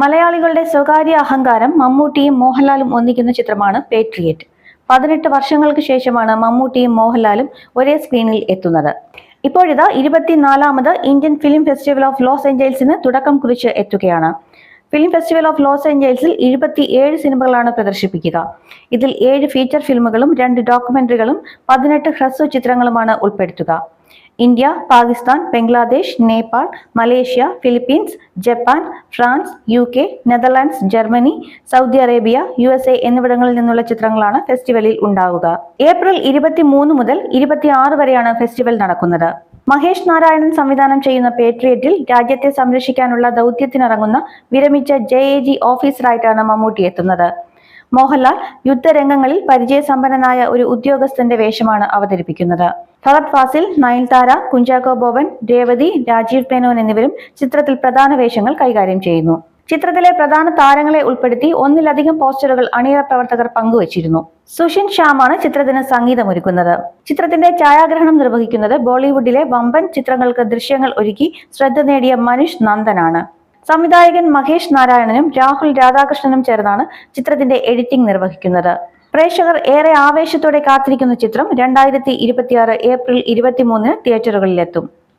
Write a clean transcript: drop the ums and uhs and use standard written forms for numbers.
മലയാളികളുടെ സ്വകാര്യ അഹങ്കാരം മമ്മൂട്ടിയും മോഹൻലാലും ഒന്നിക്കുന്ന ചിത്രമാണ് പേട്രിയറ്റ്. 18 വർഷങ്ങൾക്ക് ശേഷമാണ് മമ്മൂട്ടിയും മോഹൻലാലും ഒരേ സ്ക്രീനിൽ എത്തുന്നത്. ഇപ്പോഴിതാ 24ാമത് Indian film festival of Los ഏഞ്ചൽസിന് തുടക്കം കുറിച്ച് എത്തുകയാണ്. ഫിലിം ഫെസ്റ്റിവൽ ഓഫ് ലോസ് ഏഞ്ചൽസിൽ 27 സിനിമകളാണ് പ്രദർശിപ്പിക്കുക. ഇതിൽ 7 ഫീച്ചർ ഫിലിമുകളും 2 ഡോക്യുമെന്ററികളും 18 ഹ്രസ്വ ചിത്രങ്ങളുമാണ് ഉൾപ്പെടുത്തുക. India, Pakistan, Bangladesh, Nepal, Malaysia, Philippines, Japan, France, UK, Netherlands, Germany, Saudi Arabia, USA എന്നിവിടങ്ങളിൽ നിന്നുള്ള ചിത്രങ്ങളാണ് ഫെസ്റ്റിവലിൽ ഉണ്ടാവുക. ഏപ്രിൽ 23 മുതൽ 26 വരെയാണ് ഫെസ്റ്റിവൽ നടക്കുന്നത്. മഹേഷ് നാരായണൻ സംവിധാനം ചെയ്യുന്ന പേട്രിയറ്റിൽ രാജ്യത്തെ സംരക്ഷിക്കാനുള്ള ദൗത്യത്തിനിറങ്ങുന്ന വിരമിച്ച JAG ഓഫീസറായിട്ടാണ് മമ്മൂട്ടി എത്തുന്നത്. മോഹൻലാൽ യുദ്ധരംഗങ്ങളിൽ പരിചയസമ്പന്നനായ ഒരു ഉദ്യോഗസ്ഥന്റെ വേഷമാണ് അവതരിപ്പിക്കുന്നത്. ഫഹദ് ഫാസിൽ, നയൻതാര, കുഞ്ചാക്കോ ബോബൻ, രേവതി, രാജീവ് മേനോൻ എന്നിവരും ചിത്രത്തിൽ പ്രധാന വേഷങ്ങൾ കൈകാര്യം ചെയ്യുന്നു. ചിത്രത്തിലെ പ്രധാന താരങ്ങളെ ഉൾപ്പെടുത്തി ഒന്നിലധികം പോസ്റ്ററുകൾ അണിയറ പ്രവർത്തകർ പങ്കുവച്ചിരുന്നു. സുഷിൻ ശ്യാമാണ് ചിത്രത്തിന് സംഗീതമൊരുക്കുന്നത്. ചിത്രത്തിന്റെ ഛായാഗ്രഹണം നിർവഹിക്കുന്നത് ബോളിവുഡിലെ വമ്പൻ ചിത്രങ്ങൾക്ക് ദൃശ്യങ്ങൾ ഒരുക്കി ശ്രദ്ധ നേടിയ മനീഷ് നന്ദനാണ്. സംവിധായകൻ മഹേഷ് നാരായണനും രാഹുൽ രാധാകൃഷ്ണനും ചേർന്നാണ് ചിത്രത്തിന്റെ എഡിറ്റിംഗ് നിർവഹിക്കുന്നത്. പ്രേക്ഷകർ ഏറെ ആവേശത്തോടെ കാത്തിരിക്കുന്ന ചിത്രം 2026 ഏപ്രിൽ 23 തിയേറ്ററുകളിലെത്തും.